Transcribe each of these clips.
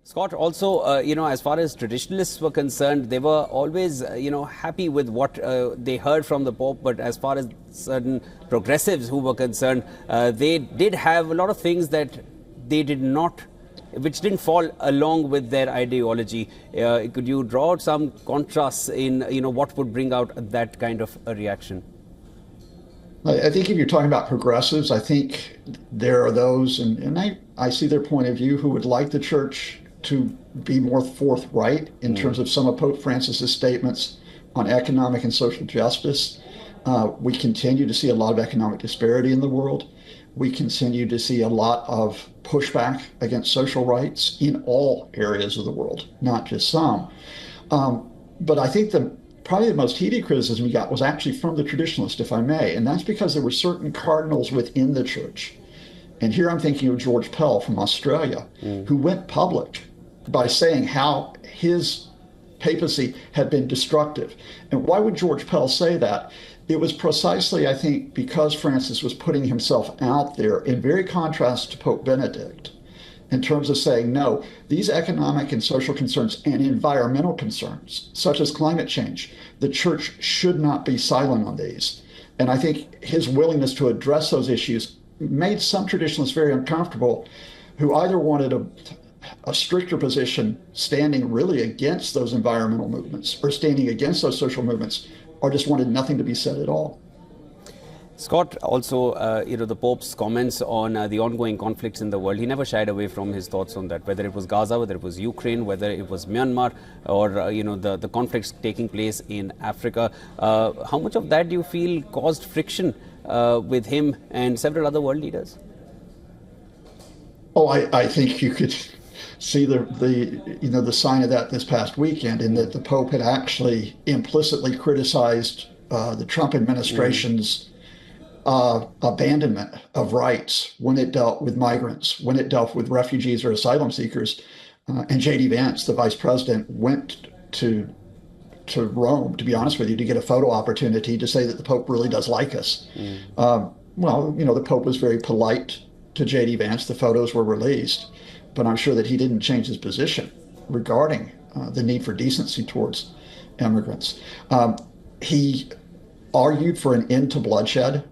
Scott, also, as far as traditionalists were concerned, they were always, happy with what they heard from the Pope. But as far as certain progressives who were concerned, they did have a lot of things that they did not, which didn't fall along with their ideology. Could you draw out some contrasts in, what would bring out that kind of a reaction? I think if you're talking about progressives, I think there are those, and I see their point of view, who would like the church to be more forthright in terms of some of Pope Francis's statements on economic and social justice. We continue to see a lot of economic disparity in the world. We continue to see a lot of pushback against social rights in all areas of the world, not just some. But I think probably the most heated criticism we got was actually from the traditionalists, if I may, and that's because there were certain cardinals within the church. And here I'm thinking of George Pell from Australia, who went public by saying how his papacy had been destructive. And why would George Pell say that? It was precisely, I think, because Francis was putting himself out there in very contrast to Pope Benedict in terms of saying, no, these economic and social concerns and environmental concerns, such as climate change, the church should not be silent on these. And I think his willingness to address those issues made some traditionalists very uncomfortable, who either wanted a stricter position standing really against those environmental movements or standing against those social movements, or just wanted nothing to be said at all. Scott, also, the Pope's comments on the ongoing conflicts in the world, he never shied away from his thoughts on that, whether it was Gaza, whether it was Ukraine, whether it was Myanmar, or, the conflicts taking place in Africa. How much of that do you feel caused friction with him and several other world leaders? Oh, I think you could see the sign of that this past weekend, in that the Pope had actually implicitly criticized the Trump administration's abandonment of rights when it dealt with migrants, when it dealt with refugees or asylum seekers. And J.D. Vance, the vice president, went to Rome, to be honest with you, to get a photo opportunity to say that the Pope really does like us. The Pope was very polite to J.D. Vance. The photos were released, but I'm sure that he didn't change his position regarding the need for decency towards immigrants. He argued for an end to bloodshed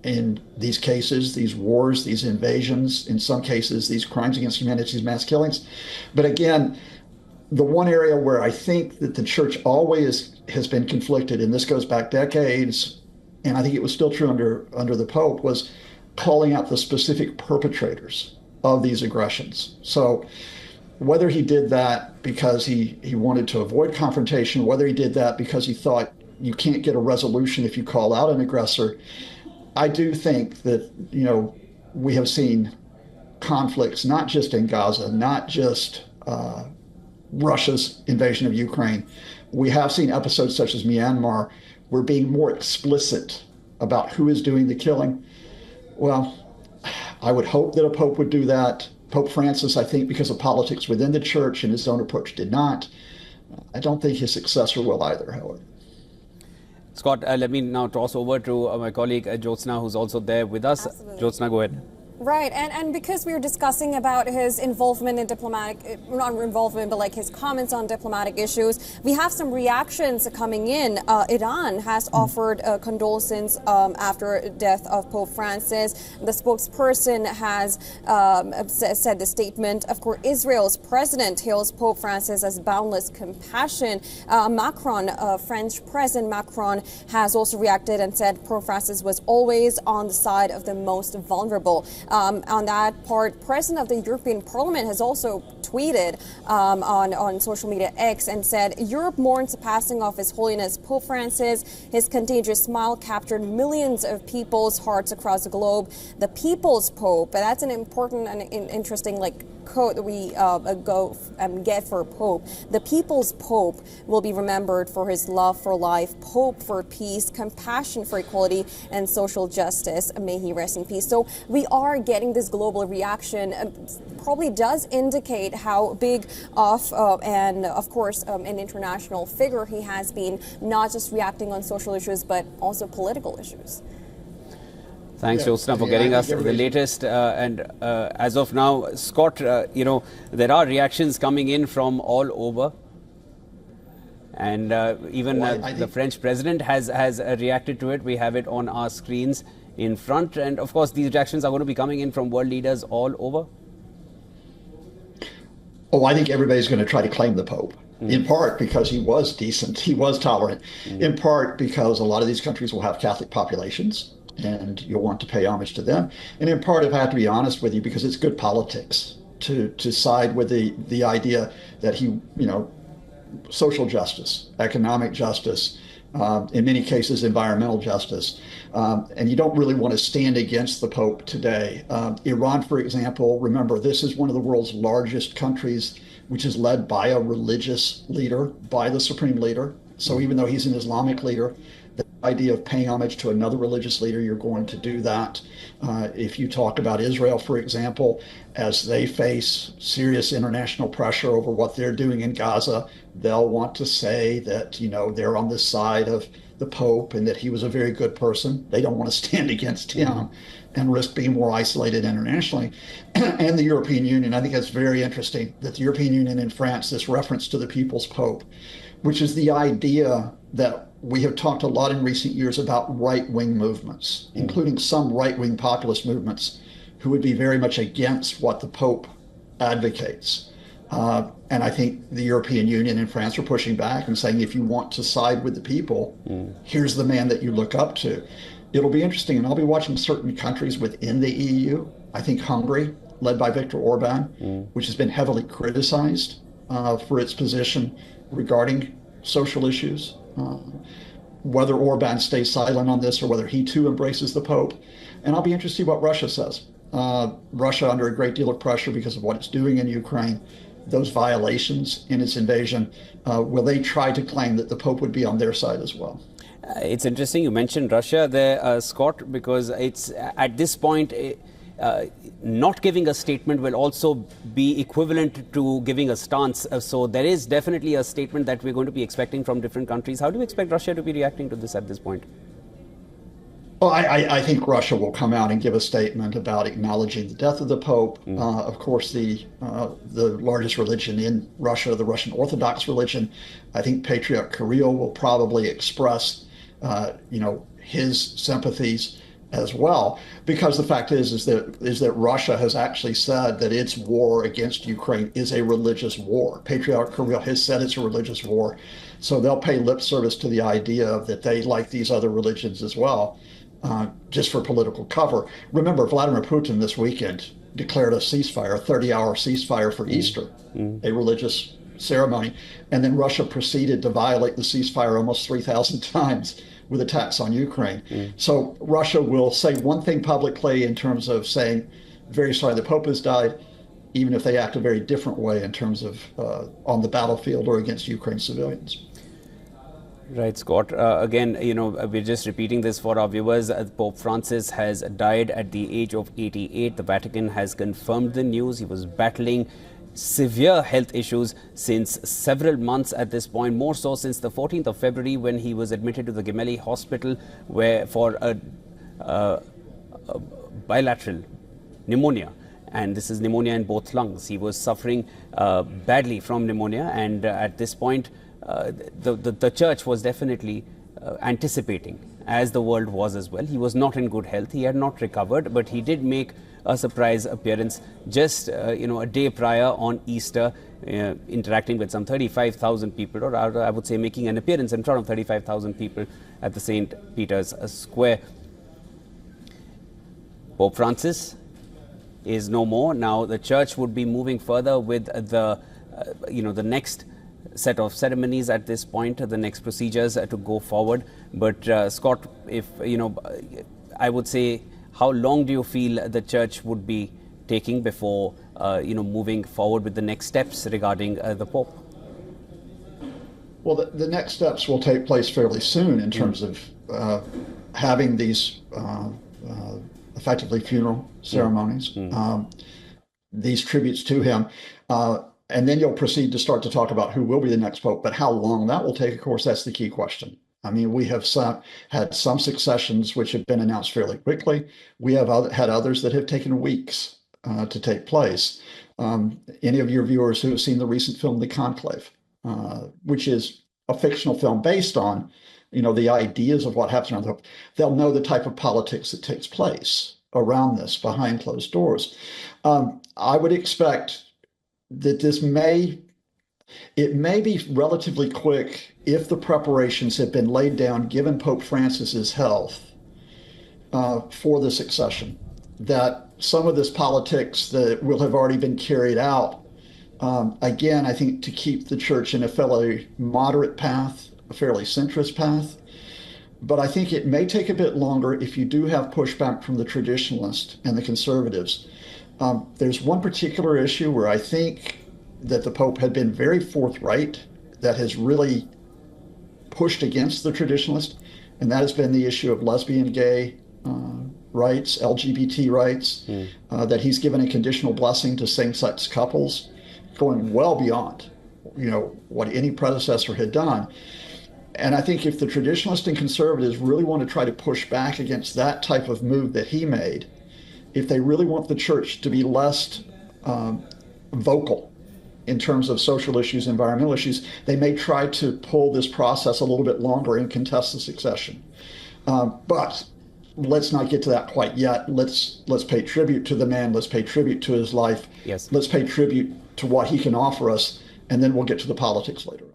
in these cases, these wars, these invasions, in some cases, these crimes against humanity, these mass killings. But again, the one area where I think that the church always has been conflicted, and this goes back decades, and I think it was still true under the Pope, was calling out the specific perpetrators of these aggressions. So whether he did that because he wanted to avoid confrontation, whether he did that because he thought you can't get a resolution if you call out an aggressor, I do think that, we have seen conflicts, not just in Gaza, not just Russia's invasion of Ukraine. We have seen episodes such as Myanmar, where being more explicit about who is doing the killing. Well, I would hope that a pope would do that. Pope Francis, I think, because of politics within the church and his own approach, did not. I don't think his successor will either, however. Scott, let me now toss over to my colleague Jyotsna, who's also there with us. Absolutely. Jyotsna, go ahead. Right, and because we were discussing about his involvement in diplomatic, not involvement, but like his comments on diplomatic issues, we have some reactions coming in. Iran has offered condolences after death of Pope Francis. The spokesperson has said the statement. Of course, Israel's president hails Pope Francis as boundless compassion. French President Macron has also reacted and said Pope Francis was always on the side of the most vulnerable. On that part, President of the European Parliament has also tweeted on social media X and said, Europe mourns the passing of His Holiness Pope Francis. His contagious smile captured millions of people's hearts across the globe. The People's Pope, and that's an important and interesting quote that we go and get for Pope. The People's Pope will be remembered for his love for life, Pope for peace, compassion for equality, and social justice. May he rest in peace. So we are getting this global reaction. Probably does indicate how big of and of course an international figure he has been, not just reacting on social issues but also political issues. Thanks, Yeah, Josna, for yeah, getting I us think the latest. And as of now, Scott, there are reactions coming in from all over. And even the French president has reacted to it. We have it on our screens in front. And of course, these reactions are going to be coming in from world leaders all over. Oh, I think everybody's going to try to claim the Pope, in part because he was decent, he was tolerant, in part because a lot of these countries will have Catholic populations and you'll want to pay homage to them. And in part, if I have to be honest with you, because it's good politics to side with the idea that he, social justice, economic justice, in many cases, environmental justice. And you don't really want to stand against the Pope today. Iran, for example, remember, this is one of the world's largest countries, which is led by a religious leader, by the supreme leader. So even though he's an Islamic leader, the idea of paying homage to another religious leader, you're going to do that. If you talk about Israel, for example, as they face serious international pressure over what they're doing in Gaza, they'll want to say that, they're on the side of the Pope and that he was a very good person. They don't want to stand against him and risk being more isolated internationally. And the European Union, I think that's very interesting that the European Union and France, this reference to the People's Pope, which is the idea that we have talked a lot in recent years about right-wing movements, including some right-wing populist movements who would be very much against what the Pope advocates. And I think the European Union and France are pushing back and saying, if you want to side with the people, here's the man that you look up to. It'll be interesting, and I'll be watching certain countries within the EU. I think Hungary, led by Viktor Orban, which has been heavily criticized for its position regarding social issues. Whether Orban stays silent on this or whether he too embraces the Pope. And I'll be interested to see what Russia says. Russia, under a great deal of pressure because of what it's doing in Ukraine, those violations in its invasion, will they try to claim that the Pope would be on their side as well? It's interesting you mentioned Russia there, Scott, because it's at this point, not giving a statement will also be equivalent to giving a stance. So there is definitely a statement that we're going to be expecting from different countries. How do you expect Russia to be reacting to this at this point? Well, I think Russia will come out and give a statement about acknowledging the death of the Pope. Of course, the largest religion in Russia, the Russian Orthodox religion, I think Patriarch Kirill will probably express, his sympathies as well, because the fact is that Russia has actually said that its war against Ukraine is a religious war. Patriarch Kirill has said it's a religious war, so they'll pay lip service to the idea that they like these other religions as well, just for political cover. Remember, Vladimir Putin this weekend declared a ceasefire, a 30-hour ceasefire for Easter, a religious ceremony, and then Russia proceeded to violate the ceasefire almost 3,000 times with attacks on Ukraine. So Russia will say one thing publicly in terms of saying, very sorry the Pope has died, even if they act a very different way in terms of on the battlefield or against Ukraine civilians. Right, Scott. Again, we're just repeating this for our viewers. Pope Francis has died at the age of 88. The Vatican has confirmed the news. He was battling severe health issues since several months at this point, more so since the 14th of February when he was admitted to the Gemelli Hospital for a bilateral pneumonia. And this is pneumonia in both lungs. He was suffering badly from pneumonia, and at this point, the church was definitely anticipating, as the world was as well. He was not in good health. He had not recovered, but he did make a surprise appearance just a day prior on Easter, interacting with some 35,000 people, or I would say making an appearance in front of 35,000 people at the St. Peter's Square. Pope Francis is no more. Now the church would be moving further with the next set of ceremonies at this point, the next procedures to go forward. But Scott, if I would say, how long do you feel the church would be taking before moving forward with the next steps regarding the Pope? Well, the next steps will take place fairly soon in terms of having these effectively funeral ceremonies, these tributes to him. And then you'll proceed to start to talk about who will be the next Pope. But how long that will take, of course, that's the key question. I mean, we have had some successions which have been announced fairly quickly. We have had others that have taken weeks to take place. Any of your viewers who have seen the recent film, The Conclave, which is a fictional film based on, the ideas of what happens around the Pope, they'll know the type of politics that takes place around this behind closed doors. I would expect that it may be relatively quick if the preparations have been laid down, given Pope Francis's health, for the succession, that some of this politics that will have already been carried out, again, I think to keep the church in a fairly moderate path, a fairly centrist path. But I think it may take a bit longer if you do have pushback from the traditionalists and the conservatives. There's one particular issue where I think that the Pope had been very forthright, that has really pushed against the traditionalists, and that has been the issue of lesbian, gay rights, LGBT rights, that he's given a conditional blessing to same-sex couples, going well beyond, what any predecessor had done. And I think if the traditionalists and conservatives really want to try to push back against that type of move that he made, if they really want the church to be less vocal in terms of social issues, environmental issues, they may try to pull this process a little bit longer and contest the succession. But let's not get to that quite yet. Let's pay tribute to the man. Let's pay tribute to his life. Yes. Let's pay tribute to what he can offer us, and then we'll get to the politics later.